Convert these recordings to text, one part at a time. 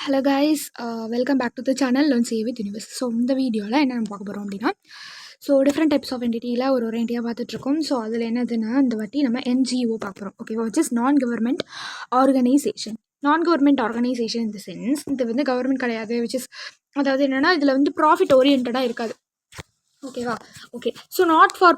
Hello guys, welcome back to the channel learn save with universe. So இந்த வீடியோவில் என்ன நம்ம பார்க்க போகிறோம் அப்படின்னா, ஸோ டிஃப்ரெண்ட் டைப்ஸ் ஆஃப் என்டிட்டியில் ஒரு என்டிட்டியாக பார்த்துட்ருக்கோம். ஸோ அதில் என்னதுன்னா, இந்த வாட்டி நம்ம NGO பார்க்க போகிறோம். ஓகேவா, விச் இஸ் நான் கவர்மெண்ட் ஆர்கனைசேஷன். நான் கவர்மெண்ட் ஆர்கனைசேஷன் இந்த சென்ஸ், இது வந்து கவர்மெண்ட் கிடையாது. விச் இஸ் அதாவது என்னென்னா, இதில் வந்து ப்ராஃபிட் ஓரியன்டாக இருக்காது. ஓகேவா, okay. So not for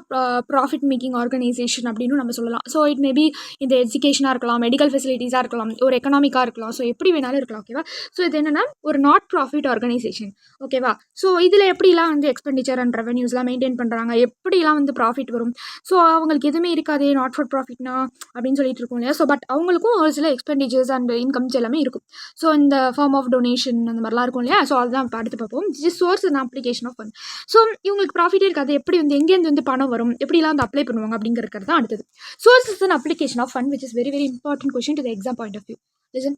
profit making organisation அப்படின்னு நம்ம சொல்லலாம். ஸோ இட் மேபி இந்த எஜுகேஷனாக இருக்கலாம், மெடிக்கல் ஃபெசிலிட்டிஸாக இருக்கலாம், ஒரு எக்கனாமிக்காக இருக்கலாம். ஸோ எப்படி வேணாலும் இருக்கலாம். ஓகேவா, ஸோ இது என்னென்னா ஒரு நாட் ப்ராஃபிட் ஆர்கனைசேஷன். ஓகேவா, ஸோ இதில் எப்படிலாம் வந்து எக்ஸ்பெண்டிச்சர் அண்ட் ரெவன்யூஸ்லாம் மெயின்டைன் பண்ணுறாங்க, எப்படிலாம் வந்து ப்ராஃபிட் வரும். ஸோ அவங்களுக்கு எதுவுமே இருக்காது நாட் ஃபார் ப்ராஃபிட்னா அப்படின்னு சொல்லிட்டு இருக்கோம் இல்லையா. ஸோ பட் அவங்களுக்கும் ஒரு சில எக்ஸ்பெண்டிச்சர்ஸ் அண்ட் இன்கம்ஸ் எல்லாமே இருக்கும். ஸோ இந்த ஃபார்ம் ஆஃப் டொனேஷன் அந்த மாதிரிலாம் இருக்கும் இல்லையா. ஸோ அதுதான் அடுத்து பார்ப்போம். This source and application of fund. So இவங்களுக்கு ப்ராஃபிட்டே இருக்காது, எப்படி வந்து எங்கேருந்து வந்து பணம் வரும், எப்படிலாம் வந்து அப்ளை பண்ணுவாங்க அப்படிங்கிறது தான் அடுத்தது. Sources and application of fund which is very very important question to the exam point of view. Listen,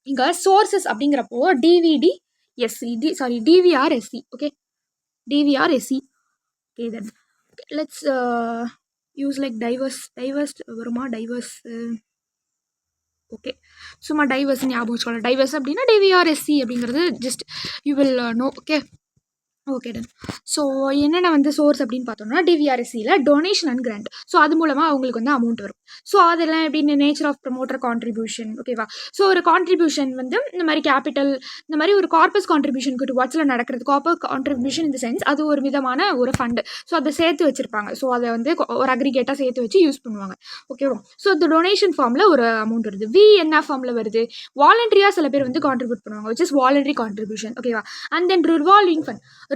இங்கே சோர்சஸ் அப்படிங்கிறப்போ DVRSC. Okay, DVRSC. Okay, then let's use like diverse வருமா, டைவர்ஸ். ஓகே, சும்மா டைவர்ஸ் ஞாபகம் வச்சுக்கலாம். டைவர்ஸ் அப்படின்னா DVRSC அப்படிங்கிறது just you will know. Okay done. So என்னென்ன வந்து சோர்ஸ் அப்படின்னு பார்த்தோம்னா, DVRSCயில் டொனேஷன் அண்ட் கிராண்ட். ஸோ அது மூலமாக அவங்களுக்கு வந்து அமௌண்ட் வரும். ஸோ அதெல்லாம் எப்படின்னு நேச்சர் ஆஃப் ப்ரமோட்டர் கான்ட்ரிபியூஷன். ஓகேவா, ஸோ ஒரு கான்ட்ரிபியூஷன் வந்து இந்த மாதிரி கேபிட்டல், இந்த மாதிரி ஒரு கார்பஸ் கான்ட்ரிபியூஷனுக்கு டுவார்ட்ஸில் நடக்கிறது. கார்பஸ் கான்ட்ரிபியூஷன் இந்த சென்ஸ் அது ஒரு விதமான ஒரு ஃபண்டு. ஸோ அதை சேர்த்து வச்சுருப்பாங்க. ஸோ அதை வந்து ஒரு அக்ரிகேட்டாக சேர்த்து வச்சு யூஸ் பண்ணுவாங்க. ஓகேவா, ஸோ இந்த டொனேஷன் ஃபார்மில் ஒரு அமௌண்ட் வருது. என்ன ஃபார்மில் வருது, வாலண்டரியாக சில பேர் வந்து கான்ட்ரிபியூட் பண்ணுவாங்க, விச் இஸ் வாலண்டரி கான்ட்ரிபியூஷன். ஓகேவா, அண்ட் தென்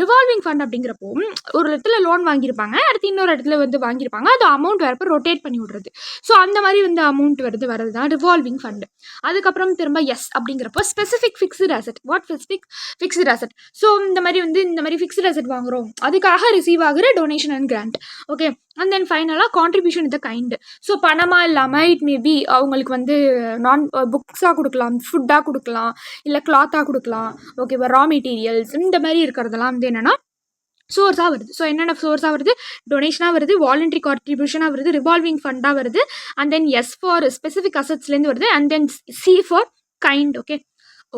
ரிவால்விங் ஃபண்ட் அப்படிங்கிறப்போ ஒரு இடத்துல லோன் வாங்கியிருப்பாங்க, அடுத்து இன்னொரு இடத்துல வந்து வாங்கியிருப்பாங்க, அது அமௌண்ட் வரப்போ ரொட்டேட் பண்ணி விடுறது. ஸோ அந்த மாதிரி வந்து அமௌண்ட் வரது தான் ரிவால்விங் ஃபண்டு. அதுக்கப்புறம் திரும்ப அப்படிங்கிறப்போ specific fixed asset. What specific fixed asset. So இந்த மாதிரி ஃபிக்ஸ்டு அசெட் வாங்குறோம், அதுக்காக ரிசீவ் ஆகிற donation and grant. Okay, and then ஃபைனலாக கான்ட்ரிபியூஷன் இந்த கைண்டு. ஸோ பணமாக இல்லாமல் இட் மேபி அவங்களுக்கு வந்து புக்ஸாக கொடுக்கலாம், ஃபுட்டாக கொடுக்கலாம், இல்லை கிளாத்தாக கொடுக்கலாம். ஓகேவா, ரா மெட்டீரியல்ஸ் இந்த மாதிரி இருக்கிறதெல்லாம் வந்து என்னென்னா சோர்ஸாக வருது. ஸோ என்னென்ன சோர்ஸாக வருது, டொனேஷனாக வருது, வாலண்டரி கான்ட்ரிபியூஷனாக வருது, ரிவால்விங் ஃபண்டாக வருது, and then S for specific அசட்ஸ்லேருந்து வருது, and then C for kind.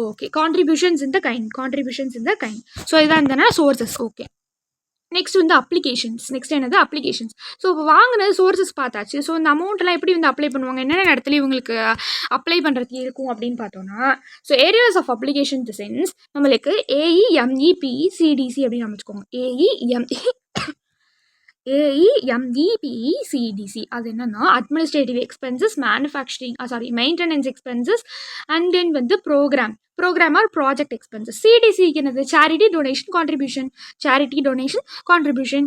Okay, contributions இந்த கைண்ட். ஸோ இதான் இந்த சோர்ஸஸ். ஓகே, நெக்ஸ்ட் வந்து அப்ளிகேஷன்ஸ். நெக்ஸ்ட் என்னது, அப்ளிகேஷன்ஸ். ஸோ இப்போ வாங்கினது சோர்ஸஸ் பார்த்தாச்சு. ஸோ இந்த அமௌண்ட்லாம் எப்படி வந்து அப்ளை பண்ணுவாங்க, என்னென்ன இடத்துல இவங்களுக்கு அப்ளை பண்ணுறதுக்கு இருக்கும் அப்படின்னு பார்த்தோன்னா, so areas of application the sense நம்மளுக்கு AEMEPECDC அப்படின்னு அமைச்சுக்கோங்க. AEMEPECDC அது என்னன்னா administrative expenses, maintenance expenses, and then வந்து ப்ரோக்ராம் ஆர் ப்ராஜெக்ட் எக்ஸ்பென்சஸ். CDCக்கு என்னது, charity donation contribution.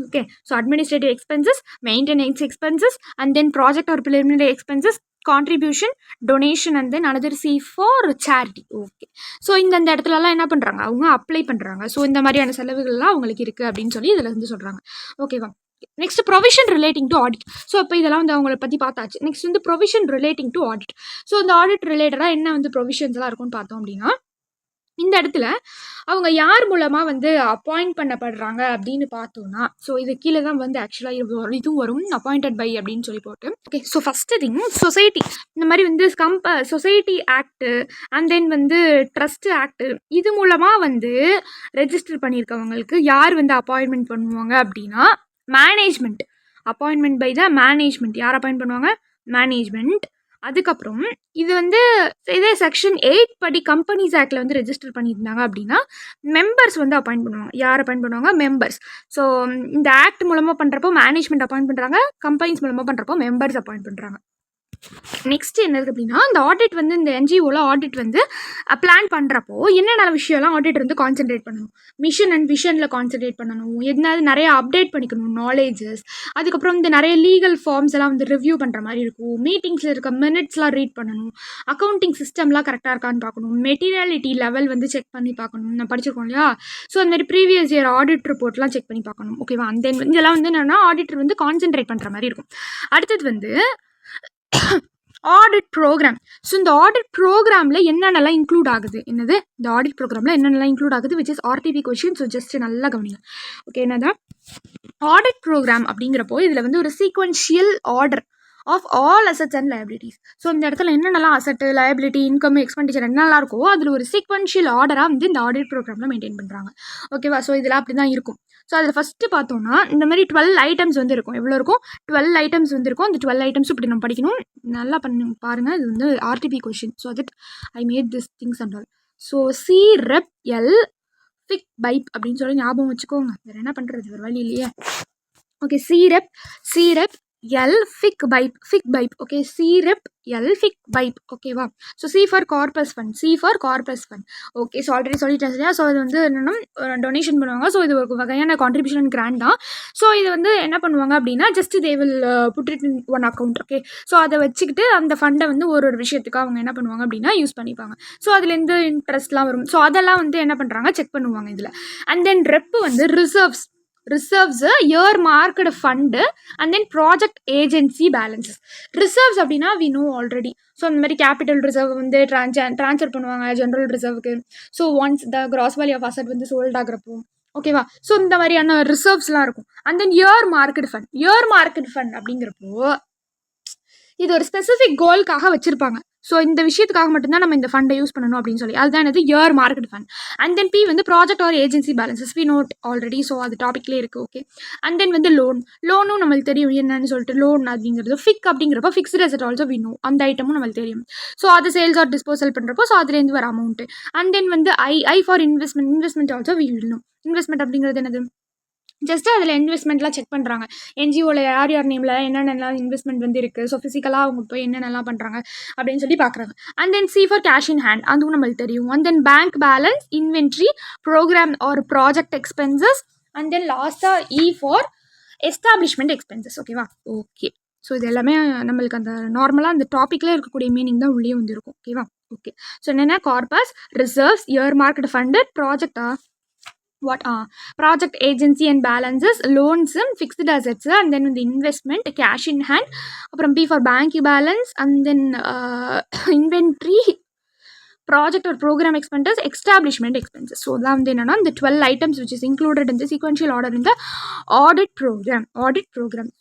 Okay, so administrative expenses, maintenance expenses, and then project or preliminary expenses, contribution, donation, and then another C for charity. Okay, so இந்த இடத்துலலாம் என்ன பண்ணுறாங்க, அவங்க apply பண்ணுறாங்க. So இந்த மாதிரியான செலவுகள்லாம் அவங்களுக்கு இருக்குது அப்படின்னு சொல்லி இதில் வந்து சொல்கிறாங்க. ஓகேவா, next provision relating to audit. So இப்போ இதெல்லாம் வந்து அவங்கள பற்றி பார்த்தாச்சு. நெக்ஸ்ட் வந்து provision relating to audit. So இந்த ஆடிட் ரிலேட்டடாக என்ன வந்து ப்ரொவிஷன்ஸ்லாம் இருக்கும்னு பார்த்தோம் அப்படின்னா, இந்த இடத்துல அவங்க யார் மூலமாக வந்து அப்பாயிண்ட் பண்ணப்படுறாங்க அப்படின்னு பார்த்தோன்னா, ஸோ இது கீழே தான் வந்து ஆக்சுவலாக இதுவும் வரும், அப்பாயிண்டட் பை அப்படின்னு சொல்லி போட்டு. Okay, so first thing society. இந்த மாதிரி வந்து சொசைட்டி ஆக்டு, அண்ட் தென் வந்து ட்ரஸ்ட் ஆக்டு, இது மூலமாக வந்து ரெஜிஸ்டர் பண்ணியிருக்கவங்களுக்கு யார் வந்து அப்பாயின்மெண்ட் பண்ணுவாங்க அப்படின்னா management. Appointment by the management. யார் அப்பாயிண்ட் பண்ணுவாங்க, மேனேஜ்மெண்ட். அதுக்கப்புறம் இது வந்து இதே செக்ஷன் 8 படி கம்பெனிஸ் ஆக்டில் வந்து ரெஜிஸ்டர் பண்ணியிருந்தாங்க அப்படின்னா மெம்பர்ஸ் வந்து அப்பாயிண்ட் பண்ணுவாங்க. யார் அப்பாயிண்ட் பண்ணுவாங்க, மெம்பர்ஸ். ஸோ இந்த ஆக்ட் மூலமாக பண்ணுறப்போ மேனேஜ்மெண்ட் அப்பாயிண்ட் பண்ணுறாங்க, கம்பெனிஸ் மூலமாக பண்ணுறப்போ மெம்பர்ஸ் அப்பாயிண்ட் பண்ணுறாங்க. நெக்ஸ்ட் என்னது அப்படின்னா, இந்த ஆடிட் வந்து இந்த NGOவில் ஆடிட் வந்து பிளான் பண்ணுறப்போ என்னென்ன விஷயம்லாம் ஆடிட் வந்து கான்சென்ட்ரேட் பண்ணணும், மிஷன் அண்ட் விஷனில் கான்சென்ட்ரேட் பண்ணணும், எதனாவது நிறைய அப்டேட் பண்ணிக்கணும் நாலேஜஸ். அதுக்கப்புறம் இந்த நிறைய லீகல் ஃபார்ம்ஸ் எல்லாம் வந்து ரிவ்யூ பண்ணுற மாதிரி இருக்கும், மீட்டிங்ஸில் இருக்க மினிட்ஸ்லாம் ரீட் பண்ணணும், அக்கௌண்டிங் சிஸ்டம்லாம் கரெக்டாக இருக்கான்னு பார்க்கணும், மெட்டீரியாலிட்டி லெவல் வந்து செக் பண்ணி பார்க்கணும். நான் படிச்சிருக்கோம் இல்லையா. ஸோ அந்த மாதிரி ப்ரீவியஸ் இயர் ஆடிட் ரிப்போர்ட்லாம் செக் பண்ணி பார்க்கணும். ஓகேவா, அந்த இதெல்லாம் வந்து என்னென்னா ஆடிட்டர் வந்து கான்சென்ட்ரேட் பண்ணுற மாதிரி இருக்கும். அடுத்தது வந்து ஆடிட் ப்ரோக்ராம். ஸோ இந்த ஆடிட் ப்ரோக்ராமில் என்னென்னலாம் இன்க்ளூட் ஆகுது, இந்த ஆடிட் ப்ரோக்ராமில் என்னென்னலாம் இன்க்ளூட் ஆகுது, which is RTP question. So just நல்லா கவனிங்க. ஓகே, என்னதான் ஆடிட் ப்ரோக்ராம் அப்படிங்கிறப்போ இதில் வந்து ஒரு sequential order of all assets and liabilities. So இந்த இடத்துல என்னென்னலாம் அசட்டு, லயபிலிட்டி, இன்கம், எக்ஸ்பெண்டிச்சர் என்னெல்லாம் இருக்கோ அதில் ஒரு சீக்வன்ஷியல் ஆர்டராக வந்து இந்த ஆடிட் ப்ரோக்ராமில் மெயின்டைன் பண்ணுறாங்க. ஓகேவா? ஸோ இதில் அப்படி தான் இருக்கும். ஸோ அதில் ஃபஸ்ட்டு பார்த்தோன்னா இந்த மாதிரி 12 ஐட்டம்ஸ் வந்து இருக்கும். எவ்வளோ இருக்கும்? 12 ஐட்டம்ஸ் வந்து இருக்கும். அந்த 12 ஐட்டம்ஸ் இப்படி நம்ம படிக்கணும். நல்லா பாருங்கள், இது வந்து RTB question. So that I made this things and all. So C rep L fig pipe அப்படின்னு சொல்லி ஞாபகம் வச்சுக்கோங்க. வேறு என்ன பண்ணுறது, ஒரு வழி இல்லையே. Okay, C rep L fig pipe. Okay, C rep L fig pipe. ஓகேவா? So C for corpus fund. Okay, so already சொல்லிட்டேன் இல்லையா? ஸோ இது வந்து என்னென்னா டொனேஷன் பண்ணுவாங்க. ஸோ இது ஒரு வகையான கான்ட்ரிபியூஷன் கிராண்ட் தான். ஸோ இது வந்து என்ன பண்ணுவாங்க அப்படின்னா just they will put it in one account. Okay, so அதை வச்சுக்கிட்டு அந்த ஃபண்டை வந்து ஒரு விஷயத்துக்கு அவங்க என்ன பண்ணுவாங்க அப்படின்னா யூஸ் பண்ணிப்பாங்க. ஸோ அதுலேருந்து இன்ட்ரெஸ்ட்லாம் வரும். ஸோ அதெல்லாம் வந்து என்ன பண்ணுறாங்க, செக் பண்ணுவாங்க இதில். அண்ட் தென் ரெப் வந்து reserves earmarked fund and then project agency balances. Reserves அப்படின்னா வி நோ ஆல்ரெடி. ஸோ அந்த மாதிரி கேபிட்டல் ரிசர்வ் வந்து ட்ரான்ஸ்ஃபர் பண்ணுவாங்க ஜென்ரல் ரிசர்வுக்கு. So once the gross value of asset வந்து சோல்ட் ஆகிறப்போ, ஓகேவா? ஸோ இந்த மாதிரியான ரிசர்வ்ஸ்லாம் இருக்கும். And then year market fund அப்படிங்கிறப்போ இது ஒரு ஸ்பெசிஃபிக் கோலுக்காக வச்சுருப்பாங்க. ஸோ இந்த விஷயத்துக்காக மட்டும்தான் நம்ம இந்த ஃபண்டை யூஸ் பண்ணணும் அப்படின்னு சொல்லி, அதுதான் என்னது year market fund. And then B வந்து project or agency balances we note already. So அது டாப்பிக்லேயே இருக்குது. ஓகே, அண்ட் தென் வந்து லோனும் நம்மளுக்கு தெரியும் என்னன்னு சொல்லிட்டு. லோன் அப்படிங்கிறது ஃபிக் அப்படிங்கிறப்ப fixed asset also we know, அந்த ஐட்டமும் நம்மளுக்கு தெரியும். ஸோ அது சேல்ஸ் ஆர் டிஸ்போசல் பண்ணுறப்போ ஸோ அதுலேருந்து வர அமௌண்ட்டு. அண்ட் தென் வந்து I for investment also we will know. Investment அப்படிங்கிறது என்னது, ஜஸ்ட்டு அதில் இன்வெஸ்ட்மெண்ட்லாம் செக் பண்ணுறாங்க. என்ஜிஓவில் யார் நேமில் என்னென்னலாம் இன்வெஸ்ட்மெண்ட் வந்து இருக்குது. ஸோ ஃபிசிக்கலாக அவங்க போய் என்னென்னலாம் பண்ணுறாங்க அப்படின்னு சொல்லி பார்க்குறாங்க. And then C for cash in hand, அதுவும் நம்மளுக்கு தெரியும். And then bank balance, inventory, programme or project expenses. And then லாஸ்ட்டாக இ ஃபார் எஸ்டாப்ளிஷ்மெண்ட் எக்ஸ்பென்சஸ். ஓகேவா? ஓகே, ஸோ இது எல்லாமே நம்மளுக்கு அந்த நார்மலாக அந்த டாப்பிக்கில் இருக்கக்கூடிய மீனிங் தான் உள்ளே வந்து இருக்கும். ஓகேவா? ஓகே, ஸோ என்னென்ன corpus, reserves, year market fund, project agency and balances, loans, fixed assets, and then the investment, cash in hand, அப்புறம் B for bank balance, and then inventory, project or program expenses, establishment expenses. So that வந்து என்னன்னா இந்த 12 items which is included in the sequential order in the audit program.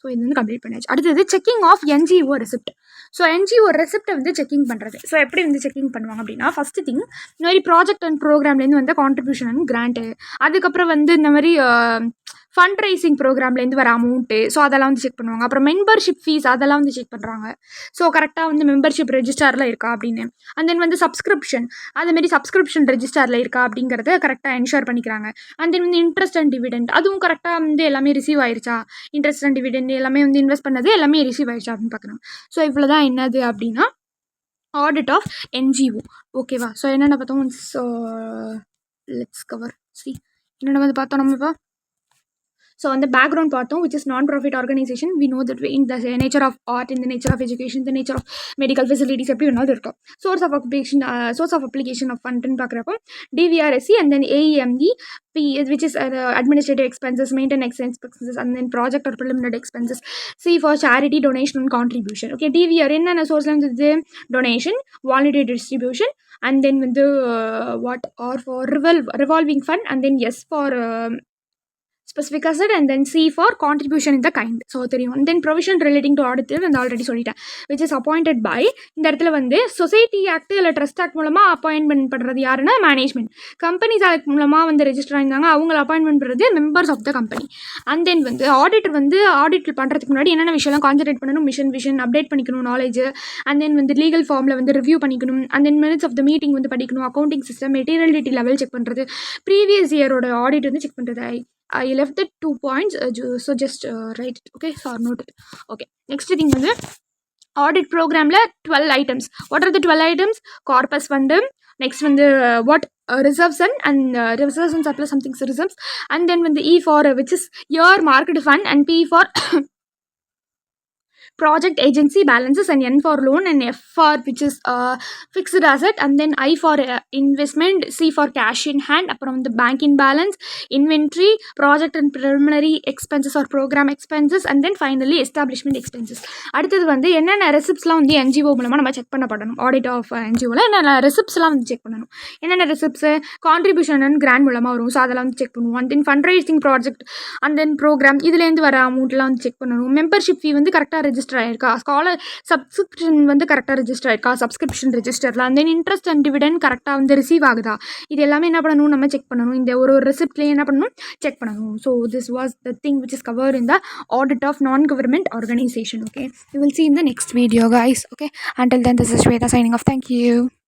So இது வந்து complete பண்ணியாச்சு. அடுத்தது checking of NGO receipt. So NGO ரெசிப்டை வந்து checking பண்ணுறது. ஸோ எப்படி வந்து செக்கிங் பண்ணுவாங்க அப்படின்னா, ஃபஸ்ட்டு திங் இந்த மாதிரி ப்ராஜெக்ட் அண்ட் ப்ரோக்ராம்லேருந்து வந்து கான்ட்ரிபியூஷன் அண்ட் கிராண்ட்டு, அதுக்கப்புறம் வந்து இந்த மாதிரி ஃபண்ட் ரைசிங் ப்ரோக்ராம்லேருந்து வர அமௌண்ட்டு, ஸோ அதெல்லாம் வந்து செக் பண்ணுவாங்க. அப்புறம் மெம்பர்ஷிப் ஃபீஸ் அதெல்லாம் வந்து செக் பண்ணுறாங்க. ஸோ கரெக்டாக வந்து மெம்பர்ஷிப் ரெஜிஸ்டரில் இருக்கா அப்படின்னு. அண்ட் தென் வந்து சப்ஸ்கிரிப்ஷன், அதுமாரி சப்ஸ்கிரிப்ஷன் ரெஜிஸ்டரில் இருக்கா அப்படிங்கிறத கரெக்டாக என்ஷூர் பண்ணிக்கிறாங்க. அண்ட் தென் வந்து இன்ட்ரெஸ்ட் அண்ட் டிவிடெண்ட், அதுவும் கரெக்டாக வந்து எல்லாமே ரிசீவ் ஆயிருச்சா, இன்ட்ரெஸ்ட் அண்ட் டிவிடெண்ட் எல்லாமே வந்து இன்வெஸ்ட் பண்ணது எல்லாமே ரிசீவ் ஆயிடுச்சா அப்படின்னு பார்க்குறாங்க. ஸோ இவ்வளோ தான் என்னது அப்படின்னா ஆடிட் ஆஃப் NGO. ஓகேவா? ஸோ என்னென்ன பார்த்தோம், ஸோ லெட்ஸ் கவர் சி என்னென்ன வந்து பார்த்தோம் நம்ம இப்போ. ஸோ அந்த பேக்ரவுண்ட் பார்த்தோம், which is non-profit organization. We know that in the nature of art, in the nature of education, the nature of medical facilities எப்படி வேணாலும் இருக்கும். source of application of fund பார்க்குறப்போ DVRSC and then AEME, which is administrative expenses, maintenance expenses, and then project or preliminary expenses. C for charity, donation and contribution. Okay, DVR என்னென்ன சோர்ஸ்ல வந்து donation, voluntary distribution, and then வந்து what or for revolving fund, and then yes for specific asset, and then C for contribution in the kind. So தெரியும். and then provision relating to audit வந்து already சொல்லிட்டேன், which is appointed by. இந்த இடத்துல வந்து society act இல்லை trust act மூலமாக appointment பண்ணுறது யாருன்னா மேனேஜ்மெண்ட். கம்பெனிஸ் ஆக்ட் மூலமாக வந்து ரெஜிஸ்டர் ஆயிருந்தாங்க, அவங்கள அப்பாயின்மெண்ட் பண்ணுறது members of the company. And then வந்து ஆடிட்டர் வந்து ஆடிட் பண்ணுறதுக்கு முன்னாடி என்னென்ன விஷயம்லாம் கான்சன்ட்ரேட் பண்ணணும், விஷன் அப்டேட் பண்ணிக்கணும் நாலேஜ். அண்ட் தென் வந்து லீகல் ஃபார்மில் வந்து ரிவ்யூ பண்ணிக்கணும். And then minutes of the meeting வந்து படிக்கணும். Accounting system, materiality level check பண்ணுறது, ப்ரீவியஸ் இயரோட ஆடிட் வந்து செக் பண்ணுறது. I left the 2 points, so just write it, okay, or note it. Okay, next thing வந்து audit programல 12 items. What are the 12 items? Corpus fund, next வந்து what reserves and reserves and surplus something reserves, and then when the E for which is your market fund, and P for project agency balances, and N for loan, and F for which is fixed asset, and then I for investment, C for cash in hand, அப்புறம் வந்து bank in balance, inventory, project and preliminary expenses or program expenses, and then finally establishment expenses. அடுத்தது வந்து என்னென்ன ரெசிப்ட்ஸ்லாம் வந்து NGO மூலமாக நம்ம check பண்ணப்படணும். Audit of NGOவில் என்னென்ன ரெசிப்ட்ஸ்லாம் வந்து செக் பண்ணணும். என்னென்ன ரெசிப்ட்ஸு கான்ட்ரிபியூஷன் அண்ட் கிராண்ட் மூலமாக வரும், ஸோ அதெல்லாம் வந்து செக் பண்ணுவோம். And then fund raising project and then programme இதுலேருந்து வர அமௌண்ட்லாம் வந்து செக் பண்ணணும். மெம்பர்ஷிப் ஃபீ வந்து கரெக்டாக ரெஜிஸ்டர் ரெஜிஸ்டர் ஆயிருக்கா, ஸ்காலர் சப்ஸ்கிரிப்ஷன் வந்து கரெக்டாக ரெஜிஸ்டர் ஆயிருக்கா, சப்ஸ்கிரிப்ஷன் ரெஜிஸ்டரில் and then interest and dividend கரெக்டாக வந்து ரிசீவ் ஆகுதா, இது எல்லாமே என்ன பண்ணணும், நம்ம செக் பண்ணணும். இந்த ஒரு ரெசிப்ட்லேயே என்ன பண்ணணும், செக் பண்ணணும். So this was the thing which is covered in the audit of non-government organization. Okay, we will see in the next video, guys. Okay, until then, this is Shweta signing off. Thank you.